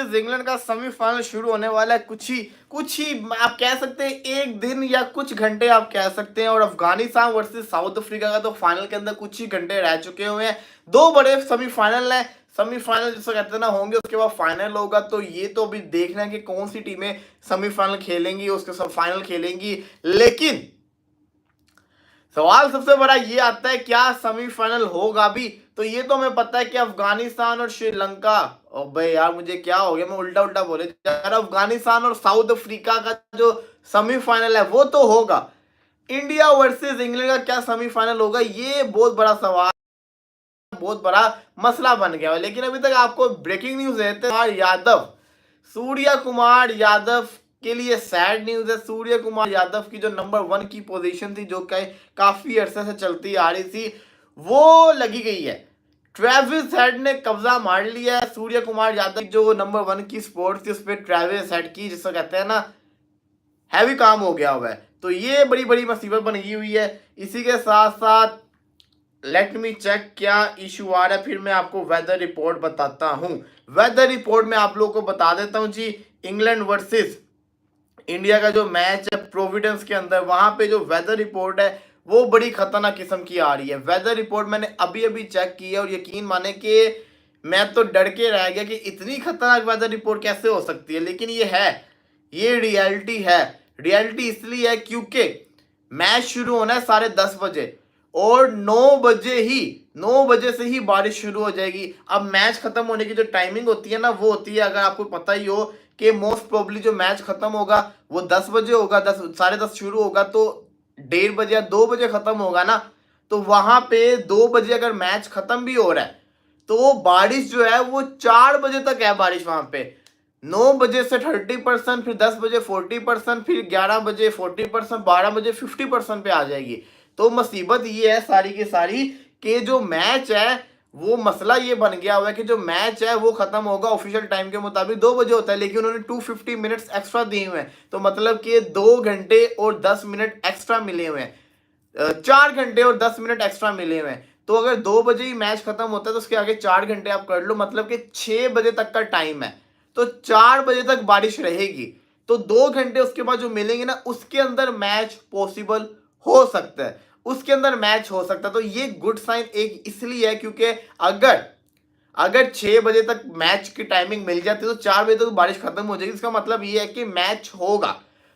Versus England का semifinal शुरू होने वाला है। कुछ ही आप कह सकते हैं, एक दिन या कुछ घंटे आप कह सकते हैं। और अफगानिस्तान वर्सेस साउथ अफ्रीका का तो फाइनल के अंदर कुछ ही घंटे रह चुके हुए हैं। दो बड़े सेमीफाइनल हैं। सेमीफाइनल जिसे कहते हैं ना होंगे, उसके बाद फाइनल होगा। तो ये तो अभी देखना है कि कौन सी टीमें सेमीफाइनल खेलेंगी, उसके साथ फाइनल खेलेंगी। लेकिन सवाल सबसे बड़ा ये आता है, क्या सेमीफाइनल होगा भी? तो ये तो हमें पता है कि अफगानिस्तान और श्रीलंका, और भाई यार मुझे क्या हो गया, मैं उल्टा उल्टा बोले यार। अफगानिस्तान और साउथ अफ्रीका का जो सेमीफाइनल है वो तो होगा। इंडिया वर्सेस इंग्लैंड का क्या सेमीफाइनल होगा, ये बहुत बड़ा सवाल, बहुत बड़ा मसला बन गया है। लेकिन अभी तक आपको ब्रेकिंग न्यूज देते हैं, सूर्य कुमार यादव के लिए सैड न्यूज है। सूर्य कुमार यादव की जो नंबर 1 की पोजीशन थी, जो काफी अरसे से चलती आ रही थी, वो लगी गई है। ट्रेविस हेड ने कब्जा मार लिया है। सूर्य कुमार यादव जो नंबर 1 की स्पोर्ट थी, उस पर ट्रेविस हेड की, जिसको कहते हैं ना, हैवी काम हो गया हुआ है। तो ये बड़ी बड़ी मुसीबत बन गई हुई है। इसी के साथ साथ लेट मी चेक क्या इशू आ रहा है, फिर मैं आपको वेदर रिपोर्ट बताता हूं। वेदर रिपोर्ट में आप लोगों को बता देता हूं जी। इंग्लैंड वर्सेस इंडिया का जो मैच है प्रोविडेंस के अंदर, वहां पे जो वेदर रिपोर्ट है वो बड़ी खतरनाक किस्म की आ रही है। वेदर रिपोर्ट मैंने अभी अभी चेक की है, और यकीन माने कि मैं तो डर के रह गया कि इतनी खतरनाक वेदर रिपोर्ट कैसे हो सकती है। लेकिन ये है, ये रियलिटी है। रियलिटी इसलिए है क्योंकि मैच शुरू होना है 10:30 बजे, और 9 बजे से ही बारिश शुरू हो जाएगी। अब मैच खत्म होने की जो टाइमिंग होती है ना, वो होती है, अगर आपको पता ही हो, कि मोस्ट प्रोबेबली जो मैच खत्म होगा वो 10 बजे होगा, 10 10:30 शुरू होगा, तो 1:30 या 2 बजे खत्म होगा ना। तो वहां पे 2 बजे अगर मैच खत्म भी हो रहा है, तो बारिश जो है वो 4 बजे तक है बारिश वहां पे। 9 बजे से 30%, फिर 10 बजे 40%, फिर 11 बजे 40%, 12 बजे 50% पे आ जाएगी। तो मुसीबत ये है सारी की सारी, कि जो मैच है वो मसला ये बन गया हुआ है कि जो मैच है वो खत्म होगा ऑफिशियल टाइम के मुताबिक 2 बजे होता है, लेकिन उन्होंने 250 मिनट्स एक्स्ट्रा दिए हुए हैं। तो मतलब कि 2 घंटे और 10 मिनट एक्स्ट्रा मिले हुए हैं, 4 घंटे और 10 मिनट एक्स्ट्रा मिले हुए हैं। तो अगर 2 बजे ही मैच खत्म होता है, तो उसके आगे 4 घंटे आप कर लो, मतलब कि 6 बजे तक का टाइम है। तो 4 बजे तक बारिश रहेगी, तो 2 घंटे उसके बाद जो मिलेंगे ना, उसके अंदर मैच पॉसिबल हो सकता है, उसके अंदर मैच हो सकता है। तो ये गुड साइन एक इसलिए है क्योंकि अगर अगर 6 बजे तक मैच की टाइमिंग मिल जाती है, तो 4 बजे तक बारिश खत्म हो जाएगी। इसका मतलब ये है कि मैच होगा,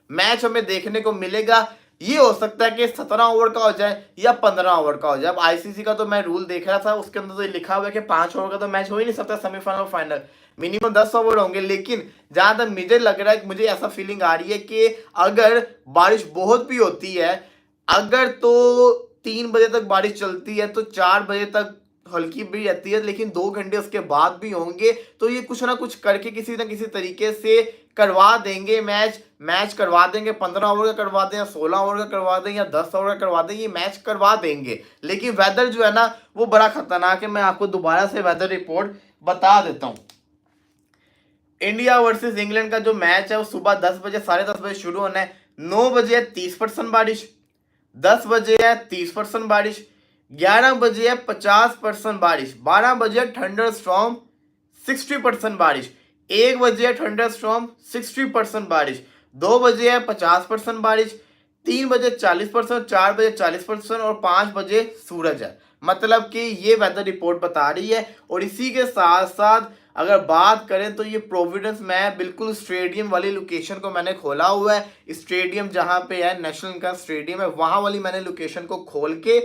मैच हमें देखने को मिलेगा। ये हो सकता है कि 17 ओवर का हो जाए या 15 ओवर का हो जाए। अब आईसीसी का तो मैं रूल देख रहा था, उसके अंदर तो ये लिखा हुआ है कि 5 ओवर का तो मैच हो ही नहीं सकता सेमीफाइनल और फाइनल, मिनिमम 10 ओवर होंगे। लेकिन जहां तक मुझे लग रहा है, मुझे ऐसा फीलिंग आ रही है कि अगर बारिश बहुत भी होती है, अगर तो 3 बजे तक बारिश चलती है, तो 4 बजे तक हल्की भी रहती है, लेकिन 2 घंटे उसके बाद भी होंगे। तो ये कुछ ना कुछ करके किसी ना किसी तरीके से करवा देंगे मैच करवा देंगे। 15 ओवर का करवा दें, या 16 ओवर का करवा दें, या 10 ओवर का करवा दें, ये मैच करवा देंगे। लेकिन वेदर जो है ना, वो बड़ा खतरनाक है। मैं आपको दोबारा से वेदर रिपोर्ट बता देता हूं। इंडिया वर्सेस इंग्लैंड का जो मैच है वो सुबह 10 बजे, 10:30 बजे शुरू होना है। 9 बजे है 30% बारिश, 10 बजे है 30% बारिश, 11 बजे है 50% बारिश, 12 बजे है थंडर स्टॉर्म 60% बारिश, 1 बजे है थंडर स्टॉर्म 60% बारिश, 2 बजे है 50% बारिश, 3 बजे 40%, 4 बजे 40% और 5 बजे सूरज है। मतलब कि ये वेदर रिपोर्ट बता रही है। और इसी के साथ साथ अगर बात करें, तो ये प्रोविडेंस में बिल्कुल स्टेडियम वाली लोकेशन को मैंने खोला हुआ है। स्टेडियम जहां पे है, नेशनल का स्टेडियम है, वहां वाली मैंने लोकेशन को खोल के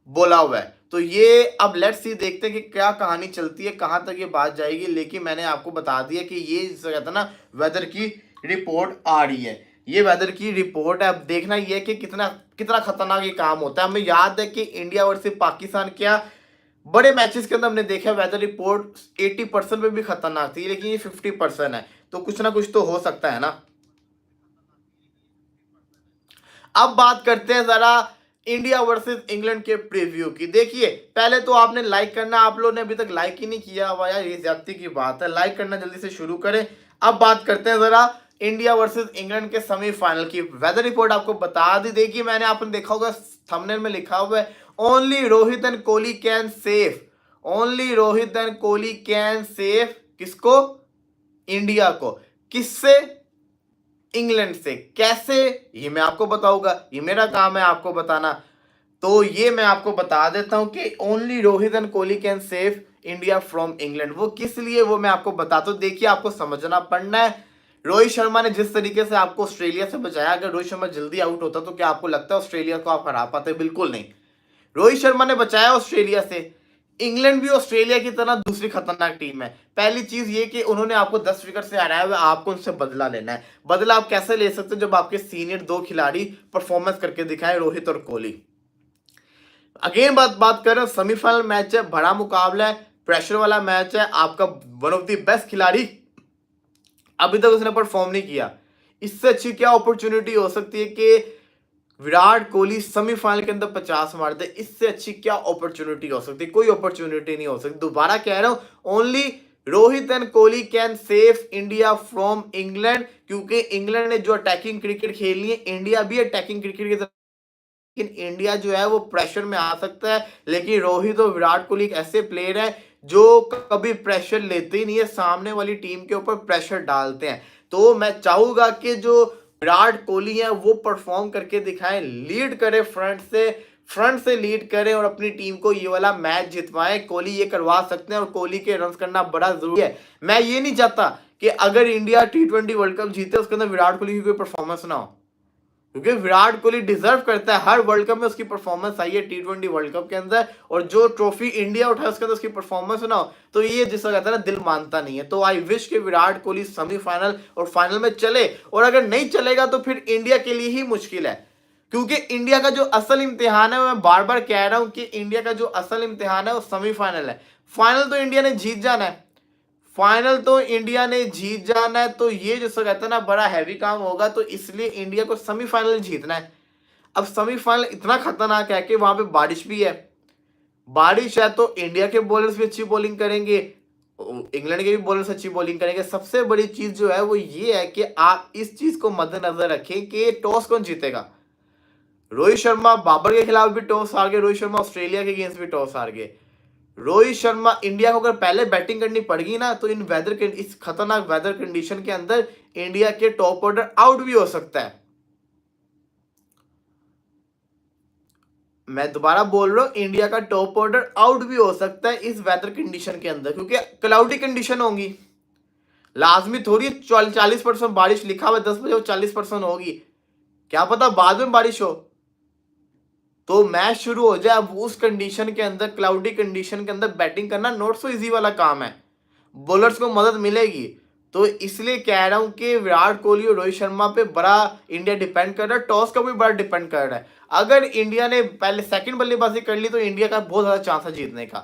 बोला हुआ है। तो ये अब लेट्स सी, देखते हैं कि क्या कहानी चलती है, कहां तक ये बात जाएगी। लेकिन मैंने आपको बता दिया कि ये जिसे कहता है ना, वेदर की रिपोर्ट आ रही है। ये वेदर की रिपोर्ट है। अब देखना ये है कि कितना कितना खतरनाक ये काम होता है। हमें याद है कि इंडिया वर्सेस पाकिस्तान, क्या बड़े मैचेस के अंदर हमने देखा वेदर रिपोर्ट 80% पे भी खतरनाक थी, लेकिन ये 50% है। तो कुछ ना कुछ तो हो सकता है ना। अब बात करते हैं जरा इंडिया वर्सेस इंग्लैंड के प्रीव्यू की। देखिए, पहले तो आपने लाइक करना, आप लोगों ने अभी तक लाइक ही नहीं किया हुआ यार, ये ज्यादती की बात है। लाइक करना जल्दी से शुरू करें। अब बात करते हैं जरा इंडिया वर्सेस इंग्लैंड के सेमीफाइनल की। वेदर रिपोर्ट आपको बता दी, देखिए मैंने आपने देखा होगा थंबनेल में लिखा हुआ है, only Rohit and Kohli can save, only Rohit and Kohli can save किसको? इंडिया को। किससे? इंग्लैंड से। कैसे? ये मैं आपको बताऊंगा, ये मेरा काम है आपको बताना। तो ये मैं आपको बता देता हूं कि only Rohit and Kohli can save India from England. वो किस लिए, वो मैं आपको बताता हूं। देखिए, आपको समझना पड़ना है। रोहित शर्मा ने जिस तरीके से आपको ऑस्ट्रेलिया से बचाया, अगर रोहित शर्मा जल्दी आउट होता तो क्या आपको लगता है ऑस्ट्रेलिया को आप हरा पाते? बिल्कुल नहीं। रोहित शर्मा ने बचाया ऑस्ट्रेलिया से। इंग्लैंड भी ऑस्ट्रेलिया की तरह दूसरी खतरनाक टीम है। पहली चीज ये कि उन्होंने आपको 10 विकेट से हराया हुआ, आपको उनसे बदला लेना है। बदला आप कैसे ले सकते हो? जब आपके सीनियर 2 खिलाड़ी परफॉर्मेंस करके दिखाए, रोहित और कोहली। अगेन बात कर रहे हैं, सेमीफाइनल मैच है, बड़ा मुकाबला है, प्रेशर वाला मैच है। आपका वन ऑफ द बेस्ट खिलाड़ी अभी तक उसने परफॉर्म नहीं किया। इससे अच्छी क्या अपॉर्चुनिटी हो सकती है कि विराट कोहली सेमीफाइनल के अंदर 50 मार दे? इससे अच्छी क्या अपॉर्चुनिटी हो सकती है? कोई अपॉर्चुनिटी नहीं हो सकती। दोबारा कह रहा हूं, only Rohit and Kohli can save India from England, क्योंकि इंग्लैंड ने जो अटैकिंग क्रिकेट खेलनी है, इंडिया भी अटैकिंग क्रिकेट की तरफ, लेकिन इंडिया जो है वो प्रेशर में आ सकता है। लेकिन रोहित और विराट कोहली एक ऐसे प्लेयर है जो कभी प्रेशर लेते ही नहीं है, सामने वाली टीम के ऊपर प्रेशर डालते हैं। तो मैं चाहूंगा कि जो विराट कोहली है वो परफॉर्म करके दिखाएं, लीड करे, फ्रंट से लीड करें और अपनी टीम को ये वाला मैच जितवाएं। कोहली ये करवा सकते हैं और कोहली के रन करना बड़ा जरूरी है। मैं ये नहीं चाहता कि अगर इंडिया T20 वर्ल्ड कप जीते उसके अंदर विराट कोहली की कोई परफॉर्मेंस ना हो, क्योंकि विराट कोहली डिजर्व करता है। हर वर्ल्ड कप में उसकी परफॉर्मेंस आई है T20 वर्ल्ड कप के अंदर, और जो ट्रॉफी इंडिया उठाए उसके अंदर उसकी परफॉर्मेंस ना हो, तो ये जिसका कहता है ना, दिल मानता नहीं है। तो आई विश कि विराट कोहली सेमीफाइनल और फाइनल में चले, और अगर नहीं चलेगा तो फिर इंडिया के लिए ही मुश्किल है, क्योंकि इंडिया का जो असल इम्तिहान है, मैं बार बार कह रहा हूं कि इंडिया का जो असल इम्तिहान है वो सेमीफाइनल है। फाइनल तो इंडिया ने जीत जाना है, फाइनल तो इंडिया ने जीत जाना है। तो ये जो कहते हैं ना, बड़ा हैवी काम होगा, तो इसलिए इंडिया को सेमीफाइनल जीतना है। अब सेमीफाइनल इतना खतरनाक है कि वहां पे बारिश भी है। बारिश है तो इंडिया के बॉलर्स भी अच्छी बॉलिंग करेंगे, इंग्लैंड के भी बॉलर्स अच्छी बॉलिंग करेंगे। सबसे बड़ी चीज जो है वो ये है कि आप इस चीज को मद्देनजर रखें कि टॉस कौन जीतेगा। रोहित शर्मा बाबर के खिलाफ भी टॉस हार गए, रोहित शर्मा ऑस्ट्रेलिया के अगेंस्ट भी टॉस हार गए। रोहित शर्मा, इंडिया को अगर पहले बैटिंग करनी पड़गी ना, तो इस खतरनाक वेदर कंडीशन के अंदर इंडिया के टॉप ऑर्डर आउट भी हो सकता है। मैं दोबारा बोल रहा हूं, इंडिया का टॉप ऑर्डर आउट भी हो सकता है इस वेदर कंडीशन के अंदर, क्योंकि क्लाउडी कंडीशन होंगी। लाजमी थोड़ी 40% बारिश लिखा हुआ 10 बजे 40% होगी, क्या पता बाद में बारिश हो तो मैच शुरू हो जाए। अब उस कंडीशन के अंदर, क्लाउडी कंडीशन के अंदर बैटिंग करना नॉट सो इजी वाला काम है, बॉलर्स को मदद मिलेगी। तो इसलिए कह रहा हूं कि विराट कोहली और रोहित शर्मा पे बड़ा इंडिया डिपेंड कर रहा है, टॉस का भी बड़ा डिपेंड कर रहा है। अगर इंडिया ने पहले सेकंड बल्लेबाजी कर ली तो इंडिया का बहुत ज्यादा चांस है जीतने का।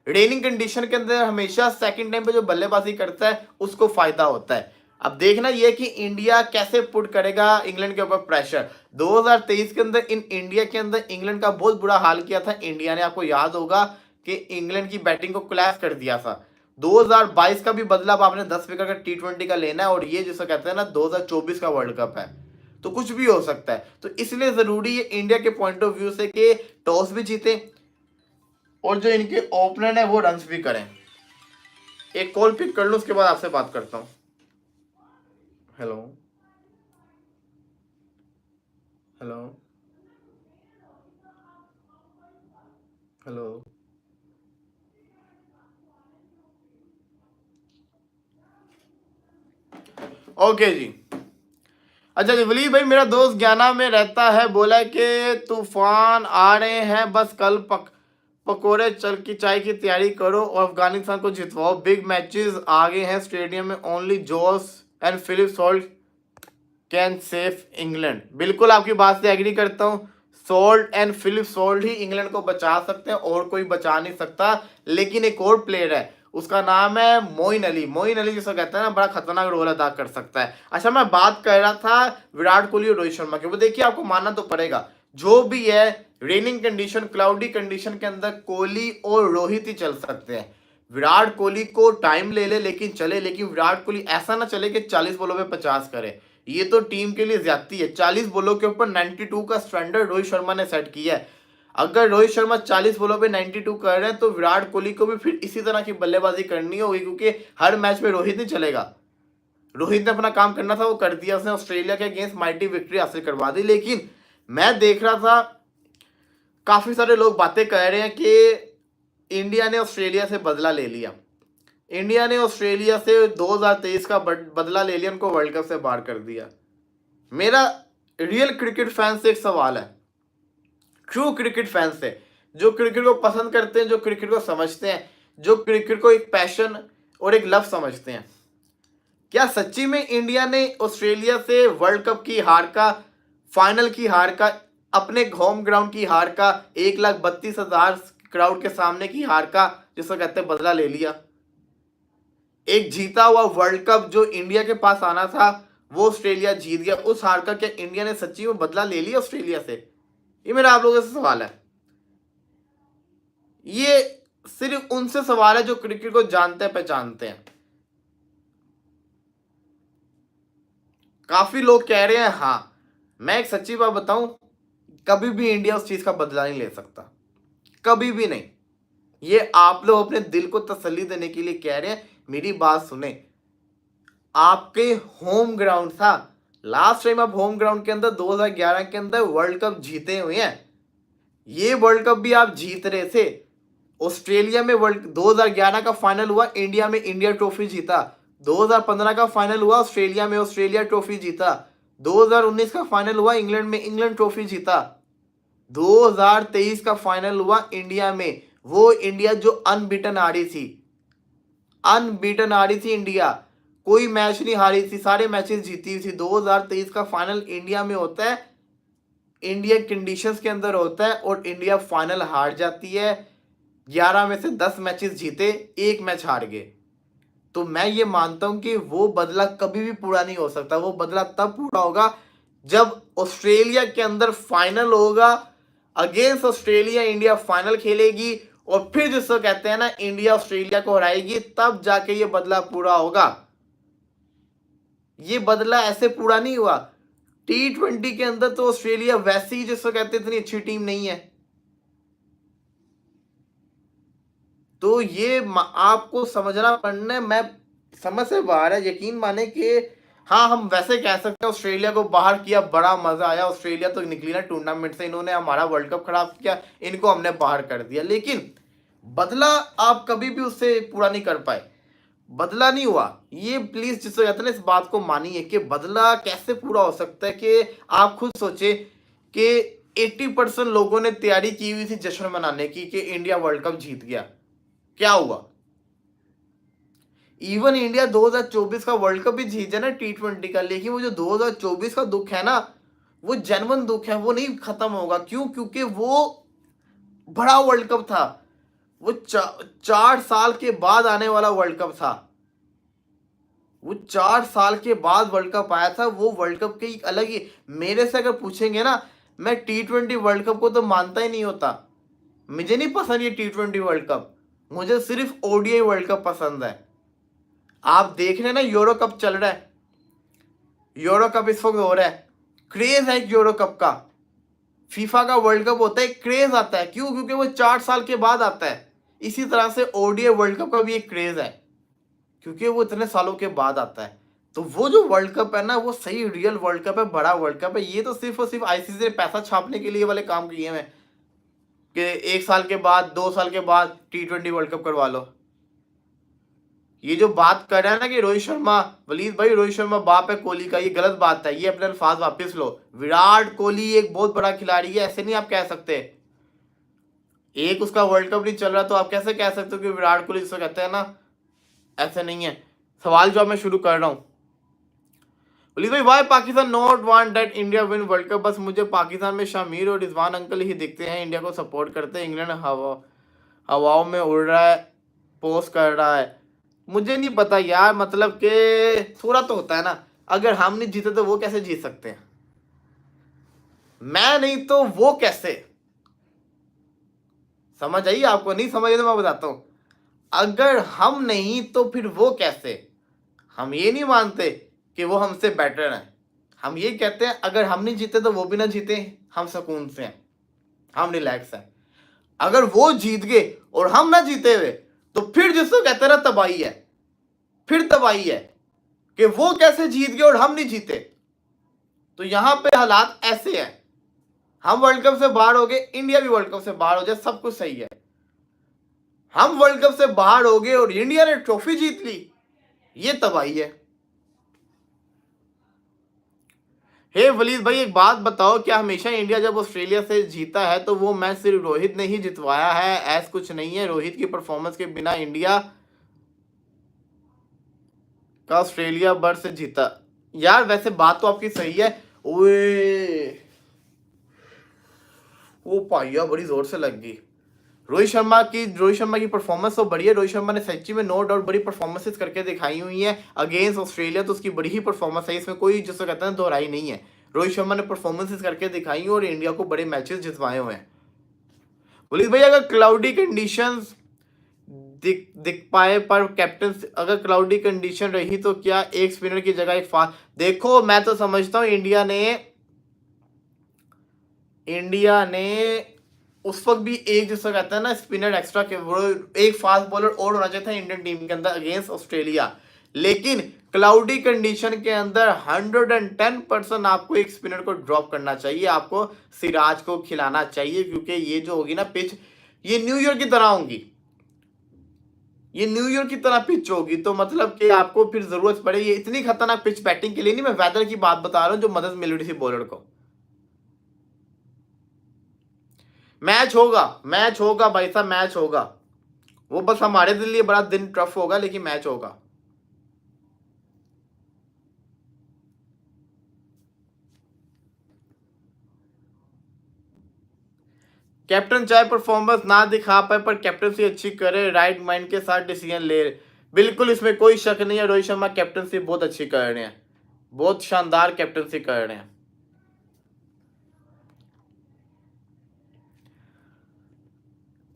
रेनिंग कंडीशन के अंदर हमेशा सेकंड टाइम पे जो बल्लेबाजी करता है उसको फायदा होता है। अब देखना यह कि इंडिया कैसे पुट करेगा इंग्लैंड के ऊपर प्रेशर। 2023 के अंदर इंडिया के अंदर इंग्लैंड का बहुत बुरा हाल किया था इंडिया ने, आपको याद होगा कि इंग्लैंड की बैटिंग को क्लैश कर दिया था। 2022 का भी बदला अब आपने 10 विकेट का T20 का लेना है, और ये जिसे कहते हैं ना 2024 का वर्ल्ड कप है, तो कुछ भी हो सकता है। तो इसलिए जरूरी है इंडिया के पॉइंट ऑफ व्यू से कि टॉस भी जीते और जो इनके ओपनर है वो रन्स भी करें। एक कॉल पिक कर लो, उसके बाद आपसे बात करता हूं। Hello hello hello. ओके जी। अच्छा जी, वली भाई मेरा दोस्त ज्ञाना में रहता है, बोला कि तूफान आ रहे हैं, बस कल पकोड़े चल की चाय की तैयारी करो और अफगानिस्तान को जितवाओ। बिग मैचेस आ गए हैं स्टेडियम में, only Jos and Philip Salt can save England. बिल्कुल आपकी बात से एग्री करता हूं, सॉल्ट एंड फिलिप सॉल्ट ही इंग्लैंड को बचा सकते हैं, और कोई बचा नहीं सकता। लेकिन एक और प्लेयर है, उसका नाम है मोइन अली। मोइन अली जिसको कहते हैं ना, बड़ा खतरनाक रोल अदा कर सकता है। अच्छा, मैं बात कर रहा था विराट कोहली और रोहित शर्मा की। वो देखिए, आपको मानना तो पड़ेगा, जो भी है रेनिंग कंडीशन, क्लाउडी कंडीशन के अंदर कोहली और रोहित ही चल सकते हैं। विराट कोहली को टाइम ले ले लेकिन चले, लेकिन विराट कोहली ऐसा ना चले कि 40 बॉलों में 50 करे, ये तो टीम के लिए ज्यादती है। 40 बॉलों के ऊपर 92 का स्टैंडर्ड रोहित शर्मा ने सेट किया है। अगर रोहित शर्मा 40 बॉलों पे 92 कर रहे हैं तो विराट कोहली को भी फिर इसी तरह की बल्लेबाजी करनी होगी, क्योंकि हर मैच में रोहित नहीं चलेगा। रोहित ने अपना काम करना था, वो कर दिया उसने, ऑस्ट्रेलिया के अगेंस्ट माइटी विक्ट्री हासिल करवा दी। लेकिन मैं देख रहा था काफी सारे लोग बातें कह रहे हैं कि इंडिया ने ऑस्ट्रेलिया से बदला ले लिया, इंडिया ने ऑस्ट्रेलिया से 2023 का बदला ले लिया, उनको वर्ल्ड कप से बाहर कर दिया। मेरा रियल क्रिकेट फैन से एक सवाल है, ट्रू क्रिकेट फैन से, जो क्रिकेट को पसंद करते हैं, जो क्रिकेट को समझते हैं, जो क्रिकेट को एक पैशन और एक लव समझते हैं, क्या सच्ची में इंडिया ने ऑस्ट्रेलिया से वर्ल्ड कप की हार का, फाइनल की हार का, अपने होम ग्राउंड की हार का, 1,32,000 क्राउड के सामने की हार का, जिसको कहते हैं बदला ले लिया? एक जीता हुआ वर्ल्ड कप जो इंडिया के पास आना था वो ऑस्ट्रेलिया जीत गया, उस हार का क्या इंडिया ने सच्ची में बदला ले लिया ऑस्ट्रेलिया से? ये मेरा आप लोगों से सवाल है। ये सिर्फ उनसे सवाल है जो क्रिकेट को जानते हैं, पहचानते हैं। काफी लोग कह रहे हैं, हाँ मैं एक सच्ची बात बताऊं, कभी भी इंडिया उस चीज का बदला नहीं ले सकता, कभी भी नहीं। ये आप लोग अपने दिल को तसल्ली देने के लिए कह रहे हैं, मेरी बात सुने। आपके होम ग्राउंड था, लास्ट टाइम आप होम ग्राउंड के अंदर 2011 के अंदर वर्ल्ड कप जीते हुए हैं, ये वर्ल्ड कप भी आप जीत रहे थे। ऑस्ट्रेलिया में वर्ल्ड 2011 का फाइनल हुआ, इंडिया में इंडिया ट्रॉफी जीता। 2015 का फाइनल हुआ ऑस्ट्रेलिया में, ऑस्ट्रेलिया ट्रॉफी जीता। 2019 का फाइनल हुआ इंग्लैंड में, इंग्लैंड ट्रॉफी जीता। 2023 का फाइनल हुआ इंडिया में, वो इंडिया जो अनबीटन आ रही थी, अनबीटन आ रही थी इंडिया, कोई मैच नहीं हारी थी, सारे मैचेस जीती हुई थी। 2023 का फाइनल इंडिया में होता है, इंडिया कंडीशंस के अंदर होता है, और इंडिया फाइनल हार जाती है। 11 में से 10 मैचेस जीते, एक मैच हार गए। तो मैं ये मानता हूं कि वो बदला कभी भी पूरा नहीं हो सकता। वो बदला तब पूरा होगा जब ऑस्ट्रेलिया के अंदर फाइनल होगा, अगेंस्ट ऑस्ट्रेलिया इंडिया फाइनल खेलेगी, और फिर जिसको कहते हैं ना इंडिया ऑस्ट्रेलिया को हराएगी, तब जाके ये बदला पूरा होगा। ये बदला ऐसे पूरा नहीं हुआ। T20 के अंदर तो ऑस्ट्रेलिया वैसे ही जिसको कहते हैं इतनी अच्छी टीम नहीं है। तो ये आपको समझना पड़ना है, मैं समझ से बाहर है। यकीन माने कि हाँ हम वैसे कह सकते हैं ऑस्ट्रेलिया को बाहर किया, बड़ा मजा आया, ऑस्ट्रेलिया तो निकली ना टूर्नामेंट से, इन्होंने हमारा वर्ल्ड कप खराब किया, इनको हमने बाहर कर दिया। लेकिन बदला आप कभी भी उससे पूरा नहीं कर पाए, बदला नहीं हुआ। ये प्लीज जिसको कहते हैं ना इस बात को मानिए कि बदला कैसे पूरा हो सकता है। कि आप खुद सोचे कि 80% लोगों ने तैयारी की हुई थी जश्न मनाने की कि इंडिया वर्ल्ड कप जीत गया, क्या हुआ? इवन इंडिया 2024 का वर्ल्ड कप भी जीत जाए ना T20 का, लेकिन वो जो 2024 का दुख है ना, वो जेन्युइन दुख है, वो नहीं खत्म होगा। क्यों? क्योंकि वो बड़ा वर्ल्ड कप था, वो 4 साल के बाद आने वाला वर्ल्ड कप था। वो 4 साल के बाद वर्ल्ड कप आया था। वो वर्ल्ड कप की अलग ही, मेरे से अगर पूछेंगे ना, मैं T20 वर्ल्ड कप को तो मानता ही नहीं होता। मुझे नहीं पसंद ये T20 वर्ल्ड कप, मुझे सिर्फ ODI वर्ल्ड कप पसंद है। आप देख रहे हैं ना यूरो कप चल रहा है, यूरो कप इस वक्त हो रहा है, क्रेज है यूरो कप का। फीफा का वर्ल्ड कप होता है, क्रेज आता है। क्यों? क्योंकि वो 4 साल के बाद आता है। इसी तरह से ODI वर्ल्ड कप का भी एक क्रेज है, क्योंकि वो इतने सालों के बाद आता है। तो वो जो वर्ल्ड कप है ना, वो सही रियल वर्ल्ड कप है, बड़ा वर्ल्ड कप है। ये तो सिर्फ और सिर्फ ICC ने पैसा छापने के लिए वाले काम किए हैं कि 1 साल के बाद, 2 साल के बाद T20 वर्ल्ड कप करवा लो। ये जो बात कर रहा है ना कि रोहित शर्मा, वलीद भाई रोहित शर्मा बाप है कोहली का, ये गलत बात है। ये अपने अल्फाज वापस लो। विराट कोहली एक बहुत बड़ा खिलाड़ी है, ऐसे नहीं आप कह सकते। एक उसका वर्ल्ड कप नहीं चल रहा तो आप कैसे कह सकते हो कि विराट कोहली जिसको कहते हैं ना, ऐसे नहीं है। सवाल जो मैं शुरू कर रहा हूं, वलीद भाई, why Pakistan not want that India win world cup? बस मुझे पाकिस्तान में शामिर और रिजवान अंकल ही दिखते हैं, इंडिया को सपोर्ट करते हैं। इंग्लैंड हवाओं में उड़ रहा है, पोस्ट कर रहा है। मुझे नहीं पता यार, मतलब कि थोड़ा तो होता है ना। अगर हम नहीं जीते तो वो कैसे जीत सकते हैं? मैं नहीं तो वो कैसे? समझ आई आपको? नहीं समझ तो मैं बताता हूं। अगर हम नहीं तो फिर वो कैसे? हम ये नहीं मानते कि वो हमसे बेटर है। हम ये कहते हैं अगर हम नहीं जीते तो वो भी ना जीते, हम सुकून से हैं, हम रिलैक्स हैं। अगर वो जीत गए और हम ना जीते हुए तो फिर जिसको कहते हैं ना तबाही है, फिर तबाही है। कि वो कैसे जीत गए और हम नहीं जीते। तो यहां पे हालात ऐसे हैं, हम वर्ल्ड कप से बाहर हो गए, इंडिया भी वर्ल्ड कप से बाहर हो जाए, सब कुछ सही है। हम वर्ल्ड कप से बाहर हो गए और इंडिया ने ट्रॉफी जीत ली, ये तबाही है। हे वलीद भाई, एक बात बताओ, क्या हमेशा इंडिया जब ऑस्ट्रेलिया से जीता है तो वो मैच सिर्फ रोहित ने ही जितवाया है? ऐसा कुछ नहीं है, रोहित की परफॉर्मेंस के बिना इंडिया का ऑस्ट्रेलिया भर से जीता। यार वैसे बात तो आपकी सही है। ओए वो पाइया बड़ी जोर से लग गई। रोहित शर्मा की परफॉर्मेंस तो बढ़िया। रोहित शर्मा ने सच्ची में नो डाउट बड़ी परफॉर्मेंसेस करके दिखाई हुई है अगेंस्ट ऑस्ट्रेलिया, तो उसकी बड़ी ही परफॉर्मेंस है, इसमें कोई जिसको कहते हैं दोहराई नहीं है। रोहित शर्मा ने परफॉर्मेंसेस करके दिखाई और इंडिया को बड़े मैचेस जितवाए हुए हैं। पुलिस भाई, अगर क्लाउडी कंडीशंस दिख पाए पर कैप्टन, अगर क्लाउडी कंडीशन रही तो क्या एक स्पिनर की जगह एक फास्ट? देखो मैं तो समझता हूँ इंडिया ने उस वक्त भी एक, जिसको कहते हैं ना स्पिनर एक्स्ट्रा के, वो एक फास्ट बॉलर और होना चाहिए था इंडियन टीम के अंदर अगेंस्ट ऑस्ट्रेलिया। लेकिन क्लाउडी कंडीशन के अंदर 110% आपको एक स्पिनर को ड्रॉप करना चाहिए, आपको सिराज को खिलाना चाहिए, क्योंकि ये जो होगी ना पिच, ये न्यू ईयर की तरह होगी, ये न्यू ईयर की तरह पिच होगी। तो मतलब कि आपको फिर जरूरत पड़े, ये इतनी खतरनाक पिच बैटिंग के लिए नहीं, मैं वेदर की बात बता रहा हूं जो मदद मिल रही थी बॉलर को। मैच होगा भाई साहब, मैच होगा। वो बस हमारे लिए बड़ा दिन टफ होगा, लेकिन मैच होगा। कैप्टन चाहे परफॉर्मेंस ना दिखा पाए पर कैप्टनसी अच्छी करे, राइट माइंड के साथ डिसीजन ले, बिल्कुल इसमें कोई शक नहीं है। रोहित शर्मा कैप्टनसी बहुत अच्छी कर रहे हैं, बहुत शानदार कैप्टनसी कर रहे हैं।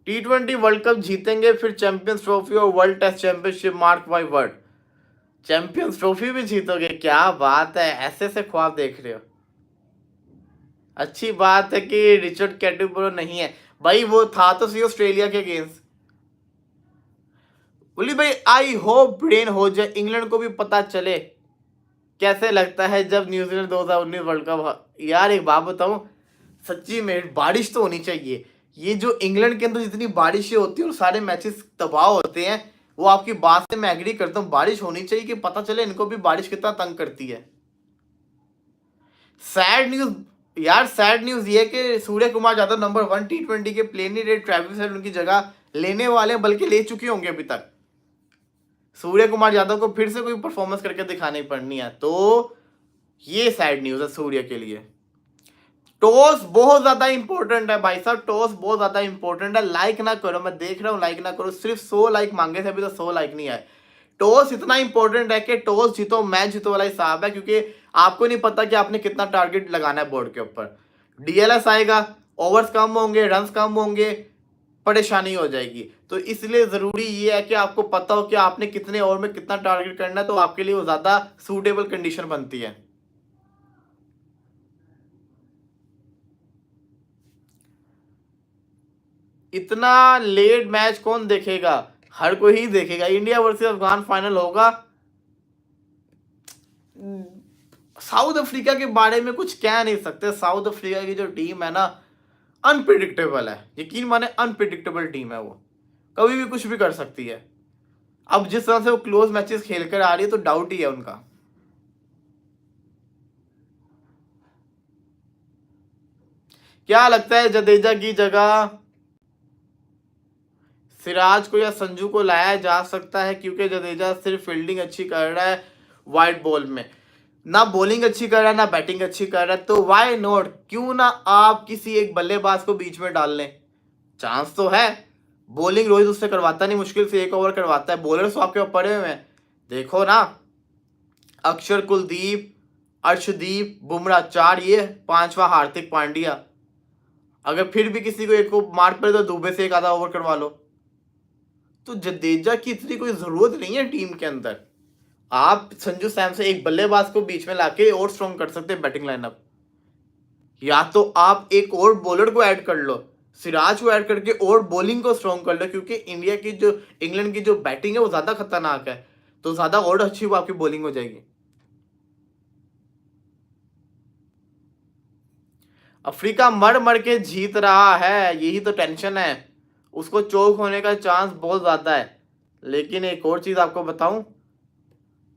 T20 वर्ल्ड कप जीतेंगे, फिर चैंपियंस ट्रॉफी और world test championship, mark my word. Champions trophy भी जीतोगे? क्या बात है, ऐसे से ख्वाब देख रहे हो। अच्छी बात है कि रिचर्ड कैटबरो नहीं है भाई, वो था तो सही ऑस्ट्रेलिया के अगेंस्ट। बोली भाई आई होप ब्रेन हो जाए, इंग्लैंड को भी पता चले कैसे लगता है जब न्यूजीलैंड 2019 वर्ल्ड कप। यार एक बात बताऊं, सच्ची में बारिश तो होनी चाहिए। ये जो इंग्लैंड के अंदर जितनी बारिशें होती है और सारे मैचेस तबाह होते हैं, वो आपकी बात से मैं एग्री करता हूँ, बारिश होनी चाहिए कि पता चले इनको भी बारिश कितना तंग करती है। सैड न्यूज यार, सैड न्यूज ये कि सूर्य कुमार यादव नंबर 1 T20 के प्लेन नहीं रहे, ट्रेविस हेड उनकी जगह लेने वाले, बल्कि ले चुके होंगे अभी तक। सूर्य कुमार यादव को फिर से कोई परफॉर्मेंस करके दिखानी पड़नी है, तो ये सैड न्यूज है सूर्य के लिए। टॉस बहुत ज्यादा इंपॉर्टेंट है भाई साहब, टॉस बहुत ज्यादा इंपॉर्टेंट है। लाइक ना करो, मैं देख रहा हूँ, लाइक ना करो, सिर्फ 100 लाइक मांगे थे, अभी तो 100 लाइक नहीं आए। टॉस इतना इंपॉर्टेंट है कि टॉस जीतो मैच जीतो वाला हिसाब है, क्योंकि आपको नहीं पता कि आपने कितना टारगेट लगाना है बोर्ड के ऊपर। डीएलएस आएगा, ओवर्स कम होंगे, रन्स कम होंगे, परेशानी हो जाएगी। तो इसलिए जरूरी ये है कि आपको पता हो कि आपने कितने ओवर में कितना टारगेट करना है, तो आपके लिए वो ज्यादा सूटेबल कंडीशन बनती है। इतना लेट मैच कौन देखेगा? हर कोई ही देखेगा। इंडिया वर्सेस अफगान फाइनल होगा। साउथ अफ्रीका के बारे में कुछ कह नहीं सकते। साउथ अफ्रीका की जो टीम है ना, अनप्रिडिक्टेबल है, यकीन माने अनप्रिडिक्टेबल टीम है, वो कभी भी कुछ भी कर सकती है। अब जिस तरह से वो क्लोज मैचेस खेल कर आ रही है, तो डाउट ही है उनका। क्या लगता है जडेजा की जगह सिराज को या संजू को लाया जा सकता है? क्योंकि जडेजा सिर्फ फील्डिंग अच्छी कर रहा है वाइट बॉल में, ना बॉलिंग अच्छी कर रहा है ना बैटिंग अच्छी कर रहा है, तो वाई नॉट, क्यों ना आप किसी एक बल्लेबाज को बीच में डाल लें? चांस तो है। बॉलिंग रोहित उससे करवाता नहीं, मुश्किल से 1 ओवर करवाता है। बॉलर्स तो आपके ऊपर पड़े हुए हैं, देखो ना, अक्षर, कुलदीप, अर्शदीप, बुमराह 4, ये 5वां हार्दिक पांड्या। अगर फिर भी किसी को एक को मार पड़े तो दुबे से 1 आधा ओवर करवा लो। तो जडेजा की इतनी कोई जरूरत नहीं है टीम के अंदर। आप संजू सैमसन एक बल्लेबाज को बीच में लाके और स्ट्रॉन्ग कर सकते हैं बैटिंग लाइनअप, या तो आप एक और बॉलर को ऐड कर लो, सिराज को ऐड करके और बॉलिंग को स्ट्रॉन्ग कर लो, क्योंकि इंडिया की जो इंग्लैंड की जो बैटिंग है वो ज्यादा खतरनाक है, तो ज्यादा और अच्छी वो आपकी बॉलिंग हो जाएगी। अफ्रीका मर मर के जीत रहा है, यही तो टेंशन है। उसको चोक होने का चांस बहुत ज़्यादा है। लेकिन एक और चीज़ आपको बताऊं,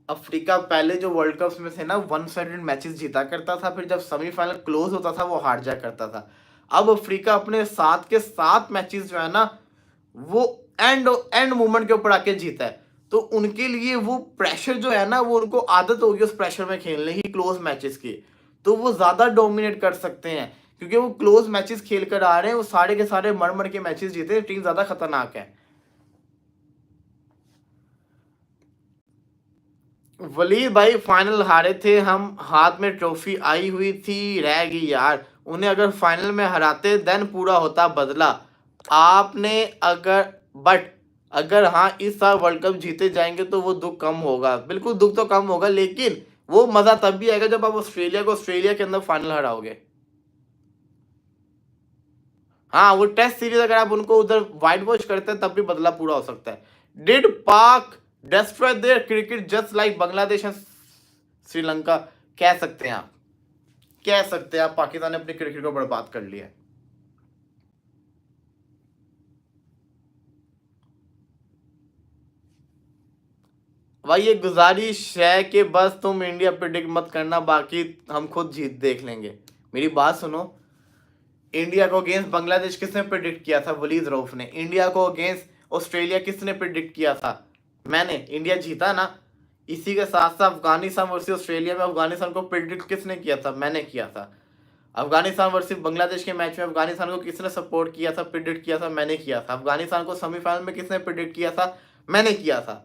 अफ्रीका पहले जो वर्ल्ड कप्स में थे ना, वन साइडेड मैचेस जीता करता था, फिर जब सेमीफाइनल क्लोज होता था वो हार जाया करता था। अब अफ्रीका अपने 7 के 7 मैचेस जो है ना, वो एंड एंड मोमेंट के ऊपर आके जीता है। तो उनके लिए वो प्रेशर जो है ना, वो उनको आदत होगी उस प्रेशर में खेलने की, क्लोज मैचेस की। तो वो ज्यादा डोमिनेट कर सकते हैं, क्योंकि वो क्लोज मैचेस खेल कर आ रहे हैं, वो सारे के सारे मर मर के मैचेस जीते, टीम ज्यादा खतरनाक है। वलीद भाई फाइनल हारे थे हम, हाथ में ट्रॉफी आई हुई थी, रह गई यार। उन्हें अगर फाइनल में हराते देन पूरा होता बदला। आपने अगर बट अगर हाँ इस साल वर्ल्ड कप जीते जाएंगे तो वो दुख कम होगा, बिल्कुल दुख तो कम होगा, लेकिन वो मजा तब भी आएगा जब आप ऑस्ट्रेलिया को ऑस्ट्रेलिया के अंदर फाइनल हराओगे। हाँ, वो टेस्ट सीरीज अगर आप उनको उधर वाइट वॉश करते हैं तब भी बदला पूरा हो सकता है। डिड पाक destroy their cricket just like Bangladesh and Sri Lanka? कह सकते हैं आप, कह सकते हैं आप, पाकिस्तान ने अपनी क्रिकेट को बर्बाद कर लिया है। भाई ये गुजारिश है कि बस तुम इंडिया प्रिडिक्ट मत करना, बाकी हम खुद जीत देख लेंगे। मेरी बात सुनो, इंडिया को अगेंस्ट बांग्लादेश किसने प्रिडिक्ट किया था? वलीद रऊफ ने। इंडिया को अगेंस्ट ऑस्ट्रेलिया किसने प्रिडिक्ट किया था? मैंने। इंडिया जीता ना। इसी के साथ साथ अफगानिस्तान वर्सेस ऑस्ट्रेलिया में अफगानिस्तान को प्रिडिक्ट किसने किया था? मैंने किया था। अफगानिस्तान वर्सेस बांग्लादेश के मैच में अफगानिस्तान को किसने सपोर्ट किया था, प्रिडिक्ट किया था? मैंने किया था। अफगानिस्तान को सेमीफाइनल में किसने प्रिडिक्ट किया था? मैंने किया था।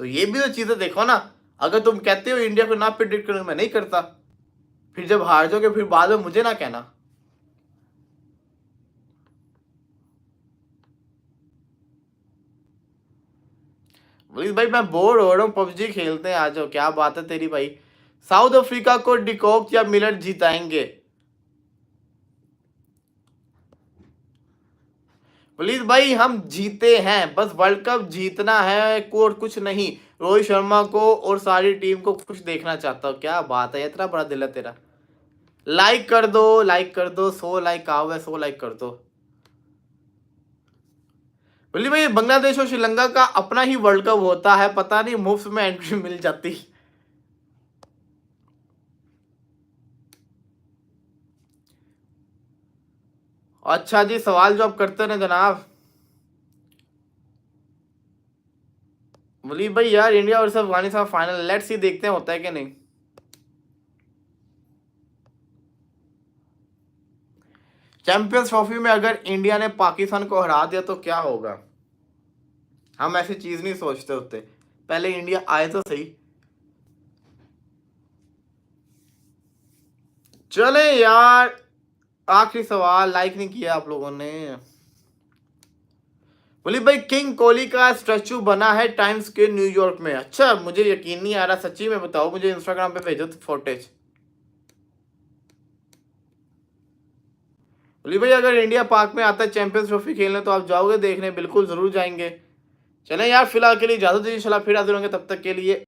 तो ये भी तो चीजें देखो ना। अगर तुम कहते हो इंडिया को ना प्रिडिक्ट करो, मैं नहीं करता, फिर जब हार जाओगे फिर बाद में मुझे ना कहना। वलीद भाई मैं बोर हो रहा हूँ, पबजी खेलते हैं, आ जाओ। क्या बात है तेरी भाई। साउथ अफ्रीका को डिकॉक या मिलर जिताएंगे? वलीद भाई हम जीते हैं, बस वर्ल्ड कप जीतना है और कुछ नहीं। रोहित शर्मा को और सारी टीम को खुश देखना चाहता हूँ। क्या बात है, इतना बड़ा दिल है तेरा। लाइक कर दो, लाइक कर दो, 100 लाइक कहा हुआ है, 100 लाइक कर दो। बोली भाई बांग्लादेश और श्रीलंका का अपना ही वर्ल्ड कप होता है, पता नहीं मुफ्त में एंट्री मिल जाती। अच्छा जी, सवाल जवाब करते रहे जनाब। बोली भाई यार इंडिया और अफगानिस्तान फाइनल, लेट्स सी, देखते हैं होता है कि नहीं। चैंपियंस ट्रॉफी में अगर इंडिया ने पाकिस्तान को हरा दिया तो क्या होगा? हम ऐसी चीज नहीं सोचते होते, पहले इंडिया आए तो सही। चले यार, आखिरी सवाल, लाइक नहीं किया आप लोगों ने। बोली भाई किंग कोहली का स्टैचू बना है टाइम्स स्क्वायर न्यूयॉर्क में। अच्छा, मुझे यकीन नहीं आ रहा, सच्ची में बताओ, मुझे इंस्टाग्राम पे भेजो फुटेज। बोली भाई अगर इंडिया पाक में आता है चैंपियंस ट्रॉफी खेलने तो आप जाओगे देखने? बिल्कुल जरूर जाएंगे। चलें यार, फिलहाल के लिए इजाजत दीजिए, इंशाल्लाह फिर हाजिर होंगे, तब तक के लिए